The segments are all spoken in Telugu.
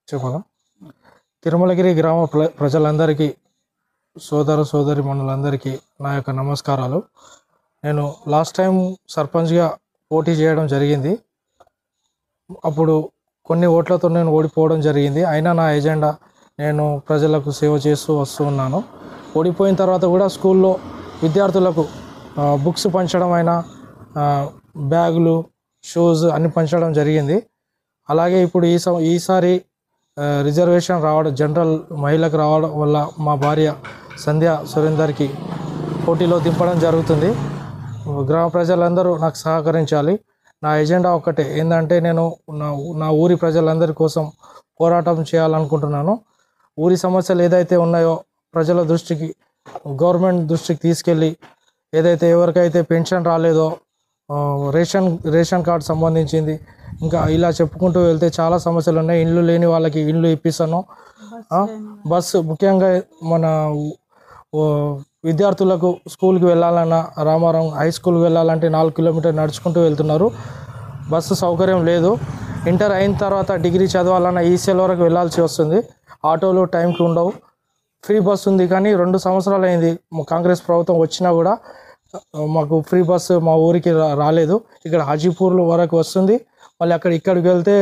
చెప్పాలా? తిరుమలగిరి గ్రామ ప్రజలందరికీ, సోదర సోదరి మనులందరికీ నా యొక్క నమస్కారాలు. నేను లాస్ట్ టైం సర్పంచ్గా పోటీ చేయడం జరిగింది. అప్పుడు కొన్ని ఓట్లతో నేను ఓడిపోవడం జరిగింది. అయినా నా ఎజెండా నేను ప్రజలకు సేవ చేస్తూ వస్తూ ఉన్నాను. ఓడిపోయిన తర్వాత కూడా స్కూల్లో విద్యార్థులకు బుక్స్ పంచడం అయినా, బ్యాగులు, షూస్ అన్ని పంచడం జరిగింది. అలాగే ఇప్పుడు ఈసారి రిజర్వేషన్ రావడం, జనరల్ మహిళకు రావడం వల్ల మా భార్య సంధ్య సురేందర్కి పోటీలో దింపడం జరుగుతుంది. గ్రామ ప్రజలందరూ నాకు సహకరించాలి. నా ఎజెండా ఒక్కటే, ఏంటంటే నేను నా ఊరి ప్రజలందరి కోసం పోరాటం చేయాలనుకుంటున్నాను. ఊరి సమస్యలు ఏదైతే ఉన్నాయో ప్రజల దృష్టికి, గవర్నమెంట్ దృష్టికి తీసుకెళ్ళి, ఏదైతే ఎవరికైతే పెన్షన్ రాలేదో, రేషన్ కార్డు సంబంధించింది, ఇంకా ఇలా చెప్పుకుంటూ వెళ్తే చాలా సమస్యలు ఉన్నాయి. ఇండ్లు లేని వాళ్ళకి ఇండ్లు ఇప్పిస్తాను. బస్సు, ముఖ్యంగా మన విద్యార్థులకు స్కూల్కి వెళ్ళాలన్నా, రామారం హై స్కూల్కి వెళ్ళాలంటే 4 కిలోమీటర్లు నడుచుకుంటూ వెళ్తున్నారు. బస్సు సౌకర్యం లేదు. ఇంటర్ అయిన తర్వాత డిగ్రీ చదవాలన్నా ఈసీఎల్ వరకు వెళ్ళాల్సి వస్తుంది. ఆటోలు టైంకి ఉండవు. ఫ్రీ బస్సు ఉంది, కానీ 2 సంవత్సరాలు అయింది కాంగ్రెస్ ప్రభుత్వం వచ్చినా కూడా మాకు ఫ్రీ బస్సు మా ఊరికి రాలేదు. ఇక్కడ హాజీపూర్ వరకు వస్తుంది, మళ్ళీ ఇక్కడికి వెళ్తే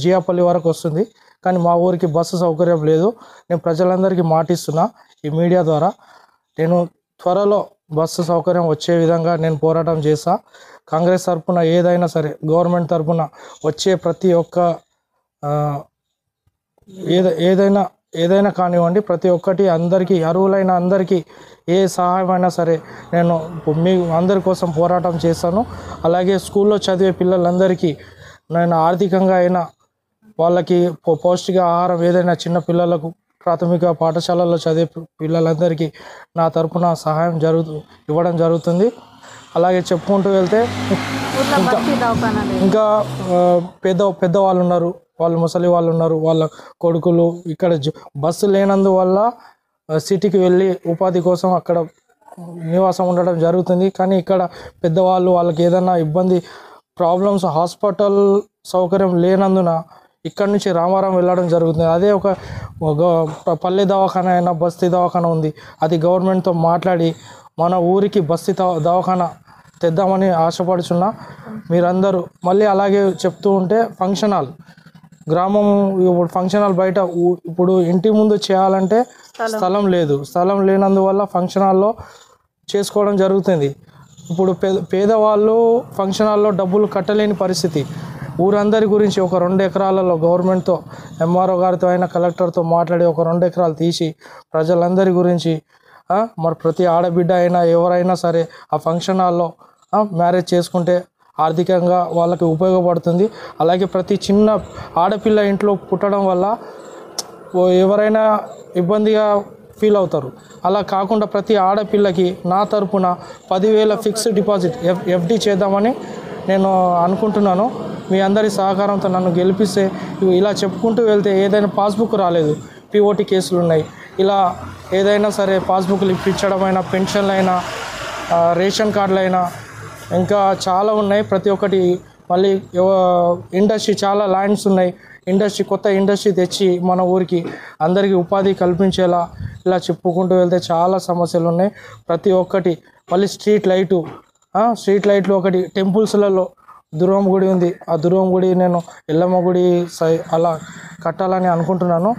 జియాపల్లి వరకు వస్తుంది, కానీ మా ఊరికి బస్సు సౌకర్యం లేదు. నేను ప్రజలందరికీ మాటిస్తున్నా ఈ మీడియా ద్వారా, నేను త్వరలో బస్సు సౌకర్యం వచ్చే విధంగా నేను పోరాటం చేస్తా. కాంగ్రెస్ తరఫున ఏదైనా సరే, గవర్నమెంట్ తరఫున వచ్చే ప్రతి ఒక్క ఏదైనా కానివ్వండి, ప్రతి ఒక్కటి అందరికీ, అర్హులైన అందరికీ ఏ సహాయమైనా సరే నేను మీ అందరి కోసం పోరాటం చేస్తాను. అలాగే స్కూల్లో చదివే పిల్లలందరికీ నేను ఆర్థికంగా అయినా, వాళ్ళకి పౌష్టిక ఆహారం ఏదైనా, చిన్న పిల్లలకు ప్రాథమిక పాఠశాలల్లో చదివే పిల్లలందరికీ నా తరపున సహాయం ఇవ్వడం జరుగుతుంది. అలాగే చెప్పుకుంటూ వెళ్తే ఇంకా పెద్దవాళ్ళు ఉన్నారు, వాళ్ళు ముసలి వాళ్ళు ఉన్నారు, వాళ్ళ కొడుకులు ఇక్కడ బస్సు లేనందువల్ల సిటీకి వెళ్ళి ఉపాధి కోసం అక్కడ నివాసం ఉండడం జరుగుతుంది. కానీ ఇక్కడ పెద్దవాళ్ళు, వాళ్ళకి ఏదైనా ఇబ్బంది, ప్రాబ్లమ్స్, హాస్పిటల్ సౌకర్యం లేనందున ఇక్కడి నుంచి రామారం వెళ్ళడం జరుగుతుంది. అదే ఒక పల్లె దవాఖానా అయినా, బస్తీ దవాఖానా ఉంది, అది గవర్నమెంట్తో మాట్లాడి మన ఊరికి బస్తీ దవాఖానా తెద్దామని ఆశపడుచున్నా. మీరందరూ మళ్ళీ అలాగే చెప్తూ ఉంటే, ఫంక్షన్ హాల్, గ్రామం ఇప్పుడు ఫంక్షన్ హాల్ బయట, ఇప్పుడు ఇంటి ముందు చేయాలంటే స్థలం లేదు. స్థలం లేనందువల్ల ఫంక్షన్ హాల్లో చేసుకోవడం జరుగుతుంది. ఇప్పుడు పేదవాళ్ళు ఫంక్షన్ హాల్లో డబ్బులు కట్టలేని పరిస్థితి. ఊరందరి గురించి ఒక 2 ఎకరాలలో గవర్నమెంట్తో, ఎంఆర్ఓ గారితో అయినా, కలెక్టర్తో మాట్లాడి ఒక 2 ఎకరాలు తీసి ప్రజలందరి గురించి, మరి ప్రతి ఆడబిడ్డ అయినా ఎవరైనా సరే ఆ ఫంక్షన్ హాల్లో మ్యారేజ్ చేసుకుంటే ఆర్థికంగా వాళ్ళకి ఉపయోగపడుతుంది. అలాగే ప్రతి చిన్న ఆడపిల్ల ఇంట్లో పుట్టడం వల్ల ఎవరైనా ఇబ్బందిగా ఫీల్ అవుతారు. అలా కాకుండా ప్రతి ఆడపిల్లకి నా తరపున 10,000 ఫిక్స్డ్ డిపాజిట్ ఎఫ్డి చేద్దామని నేను అనుకుంటున్నాను. మీ అందరి సహకారంతో నన్ను గెలిపిస్తే, ఇలా చెప్పుకుంటూ వెళ్తే ఏదైనా పాస్బుక్ రాలేదు, పిఓటి కేసులు ఉన్నాయి, ఇలా ఏదైనా సరే పాస్బుక్లు ఇప్పించడమైనా, పెన్షన్లు అయినా, రేషన్ కార్డులు అయినా, ఇంకా చాలా ఉన్నాయి. ప్రతి ఒక్కటి మళ్ళీ ఇండస్ట్రీ, చాలా ల్యాండ్స్ ఉన్నాయి, కొత్త ఇండస్ట్రీ తెచ్చి మన ఊరికి అందరికీ ఉపాధి కల్పించేలా, ఇలా చెప్పుకుంటూ వెళ్తే చాలా సమస్యలు ఉన్నాయి. ప్రతి ఒక్కటి మళ్ళీ స్ట్రీట్ లైట్లు ఒకటి, టెంపుల్స్లలో దుర్గమ్మ గుడి ఉంది, ఆ దుర్గమ్మ గుడి నేను ఎల్లమ్మ గుడి అలా కట్టాలని అనుకుంటున్నాను.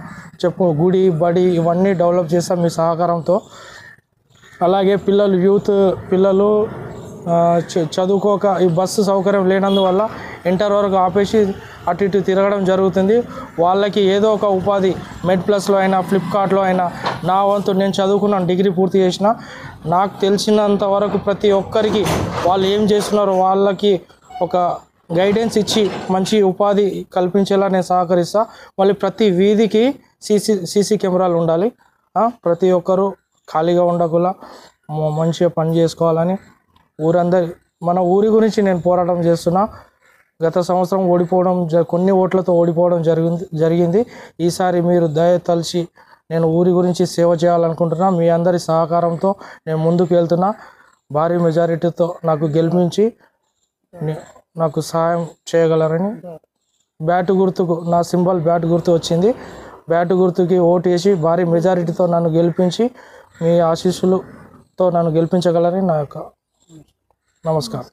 గుడి, బడి ఇవన్నీ డెవలప్ చేస్తాం మీ సహకారంతో. అలాగే యూత్ పిల్లలు చదువుకోక, ఈ బస్సు సౌకర్యం లేనందువల్ల ఇంటర్ వరకు ఆపేసి అటు ఇటు తిరగడం జరుగుతుంది. వాళ్ళకి ఏదో ఒక ఉపాధి, మెడ్+లో అయినా, ఫ్లిప్కార్ట్లో అయినా, నా వంతు నేను చదువుకున్నాను, డిగ్రీ పూర్తి చేసిన, నాకు తెలిసినంత వరకు ప్రతి ఒక్కరికి వాళ్ళు ఏం చేస్తున్నారో వాళ్ళకి ఒక గైడెన్స్ ఇచ్చి మంచి ఉపాధి కల్పించేలా నేను సహకరిస్తా. మళ్ళీ ప్రతి వీధికి సీసీ కెమెరాలు ఉండాలి. ప్రతి ఒక్కరూ ఖాళీగా ఉండకుండా మంచిగా పని చేసుకోవాలని మన ఊరి గురించి నేను పోరాటం చేస్తున్నా. గత సంవత్సరం కొన్ని ఓట్లతో ఓడిపోవడం జరిగింది. ఈసారి మీరు దయతలిచి నేను ఊరి గురించి సేవ చేయాలనుకుంటున్నా. మీ అందరి సహకారంతో నేను ముందుకు వెళ్తున్నా. భారీ మెజారిటీతో నాకు గెలిపించి నాకు సహాయం చేయగలరని బ్యాటు గుర్తుకు నా సింబల్ బ్యాట్ గుర్తు వచ్చింది. బ్యాటు గుర్తుకి ఓటు వేసి భారీ మెజారిటీతో నన్ను గెలిపించి మీ ఆశీస్సులతో నన్ను గెలిపించగలరని నా యొక్క నమస్కారం.